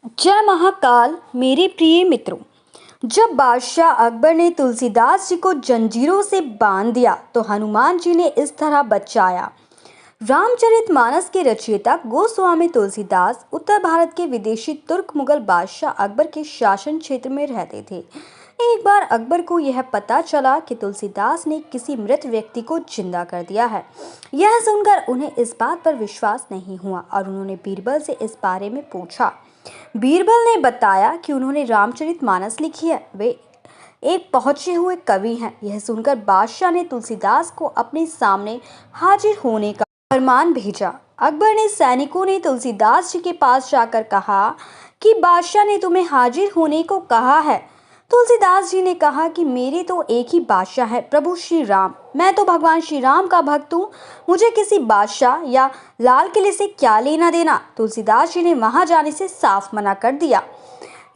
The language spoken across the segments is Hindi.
जय महाकाल मेरे प्रिय मित्रों। जब बादशाह अकबर ने तुलसीदास जी को जंजीरों से बांध दिया तो हनुमान जी ने इस तरह बचाया। रामचरितमानस के रचयिता गोस्वामी तुलसीदास उत्तर भारत के विदेशी तुर्क मुगल बादशाह अकबर के शासन क्षेत्र में रहते थे। एक बार अकबर को यह पता चला कि तुलसीदास ने किसी मृत व्यक्ति को जिंदा कर दिया है। यह सुनकर उन्हें इस बात पर विश्वास नहीं हुआ और उन्होंने बीरबल से इस बारे में पूछा। बीरबल ने बताया कि उन्होंने रामचरितमानस लिखी है, वे एक पहुंचे हुए कवि हैं। यह सुनकर बादशाह ने तुलसीदास को अपने सामने हाजिर होने का फरमान भेजा। अकबर ने सैनिकों ने तुलसीदास जी के पास जाकर कहा कि बादशाह ने तुम्हें हाजिर होने को कहा है। तुलसीदास जी ने कहा कि मेरे तो एक ही बादशाह है, प्रभु श्री राम। मैं तो भगवान श्री राम का भक्त हूँ, मुझे किसी बादशाह या लाल किले से क्या लेना देना। तुलसीदास जी ने वहां जाने से साफ मना कर दिया।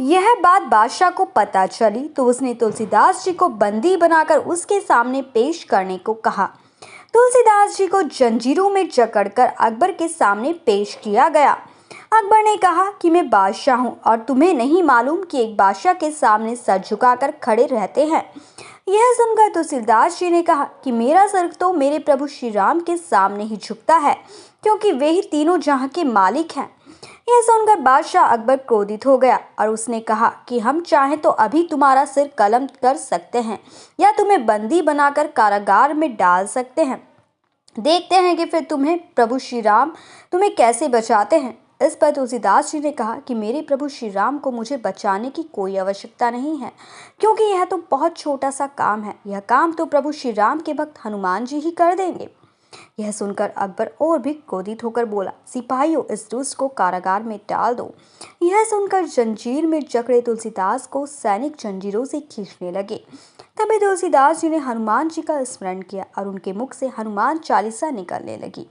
यह बात बादशाह को पता चली तो उसने तुलसीदास जी को बंदी बनाकर उसके सामने पेश करने को कहा। तुलसीदास जी को जंजीरों में जकड़कर अकबर के सामने पेश किया गया। अकबर ने कहा कि मैं बादशाह हूँ और तुम्हें नहीं मालूम कि एक बादशाह के सामने सर झुकाकर खड़े रहते हैं। यह सुनकर तुलसीदास जी ने कहा कि मेरा सर तो मेरे प्रभु श्री राम के सामने ही झुकता है, क्योंकि वे ही तीनों जहां के मालिक हैं। यह सुनकर बादशाह अकबर क्रोधित हो गया और उसने कहा कि हम चाहें तो अभी तुम्हारा सिर कलम कर सकते हैं या तुम्हें बंदी बनाकर कारागार में डाल सकते हैं। देखते हैं कि फिर प्रभु श्री राम तुम्हें कैसे बचाते हैं। इस पर तुलसीदास जी ने कहा कि मेरे प्रभु श्री राम को मुझे बचाने की कोई आवश्यकता नहीं है, क्योंकि यह तो बहुत छोटा सा काम है। यह काम तो प्रभु श्री राम के भक्त हनुमान जी ही कर देंगे। यह सुनकर अकबर और भी क्रोधित होकर बोला, सिपाहियों, इस दुष्ट को कारागार में डाल दो। यह सुनकर जंजीर में जकड़े तुलसीदास को सैनिक जंजीरों से खींचने लगे। तभी तुलसीदास जी ने हनुमान जी का स्मरण किया और उनके मुख से हनुमान चालीसा निकलने लगी।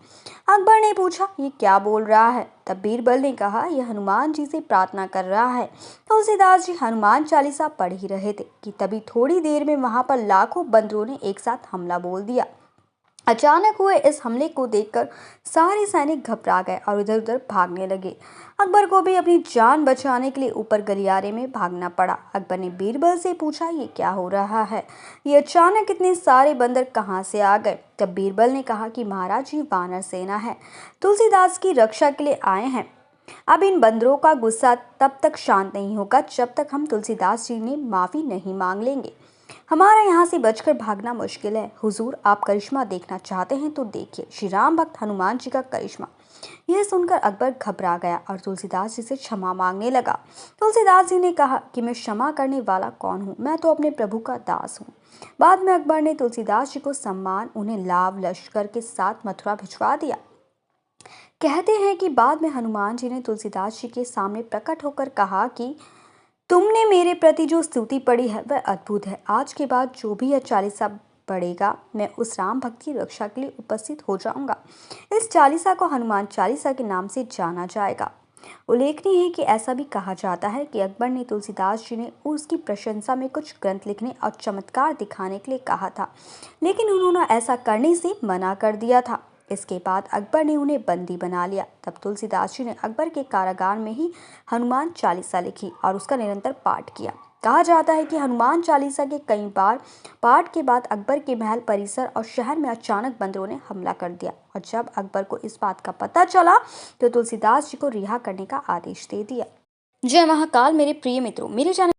अकबर ने पूछा, ये क्या बोल रहा है? तब बीरबल ने कहा, यह हनुमान जी से प्रार्थना कर रहा है। तुलसीदास जी हनुमान चालीसा पढ़ ही रहे थे कि तभी थोड़ी देर में वहां पर लाखों बंदरों ने एक साथ हमला बोल दिया। अचानक हुए इस हमले को देखकर सारे सैनिक घबरा गए और इधर उधर भागने लगे। अकबर को भी अपनी जान बचाने के लिए ऊपर गलियारे में भागना पड़ा। अकबर ने बीरबल से पूछा, ये क्या हो रहा है? ये अचानक इतने सारे बंदर कहाँ से आ गए? तब बीरबल ने कहा कि महाराज, ये वानर सेना है, तुलसीदास की रक्षा के लिए आए हैं। अब इन बंदरों का गुस्सा तब तक शांत नहीं होगा जब तक हम तुलसीदास जी ने माफी नहीं मांग लेंगे। हमारा यहाँ से बचकर भागना मुश्किल है। हुजूर, आप करिश्मा देखना चाहते हैं तो देखिए, श्री राम भक्त हनुमान जी का करिश्मा। यह सुनकर अकबर घबरा गया और तुलसीदास जी से क्षमा मांगने लगा। तुलसीदास जी ने कहा कि मैं क्षमा करने वाला कौन हूँ, मैं तो अपने प्रभु का दास हूँ। बाद में अकबर ने तुलसीदास जी को सम्मान उन्हें लाव लश्कर के साथ मथुरा भिजवा दिया। कहते हैं कि बाद में हनुमान जी ने तुलसीदास जी के सामने प्रकट होकर कहा कि तुमने मेरे प्रति जो स्तुति पढ़ी है वह अद्भुत है। आज के बाद जो भी यह चालीसा पढ़ेगा, मैं उस राम भक्त की रक्षा के लिए उपस्थित हो जाऊंगा। इस चालीसा को हनुमान चालीसा के नाम से जाना जाएगा। उल्लेखनीय है कि ऐसा भी कहा जाता है कि अकबर ने तुलसीदास जी ने उसकी प्रशंसा में कुछ ग्रंथ लिखने और चमत्कार दिखाने के लिए कहा था, लेकिन उन्होंने ऐसा करने से मना कर दिया था। इसके बाद अकबर ने उन्हें बंदी बना लिया। तब तुलसीदास जी ने अकबर के कारागार में ही हनुमान चालीसा लिखी और उसका निरंतर पाठ किया। कहा जाता है कि हनुमान चालीसा के कई बार पाठ के बाद अकबर के महल परिसर और शहर में अचानक बंदरों ने हमला कर दिया और जब अकबर को इस बात का पता चला तो तुलसीदास जी को रिहा करने का आदेश दे दिया। जय महाकाल मेरे प्रिय मित्रों, मेरे चैनल